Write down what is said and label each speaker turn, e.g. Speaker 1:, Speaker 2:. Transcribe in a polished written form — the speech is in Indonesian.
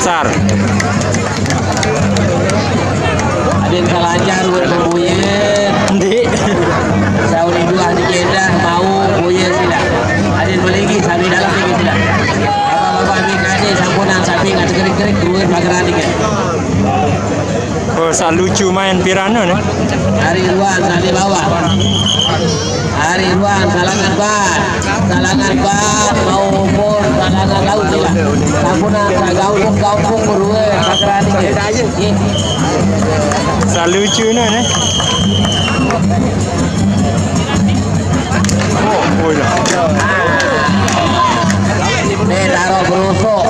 Speaker 1: besar.
Speaker 2: Ada yang kalajar buat boyen.
Speaker 1: Di.
Speaker 2: Saudi dua di Jeddah mau boyen sila. Ada yang lagi sabi dalam lagi sila. Bapak-bapak ni kade sampunan sapi ngat kerik-kerik dua pagaran ni kan.
Speaker 1: Oh, sa lucu main piranha nih.
Speaker 2: Hari Ruan di bawah. Hari Ruan salangan bat maupun salangan laut sila. Sampunan sa gaupung dua pagaran ni kan.
Speaker 1: Sa lucu nih. Oh, iya.
Speaker 2: Ni taruh berusuk.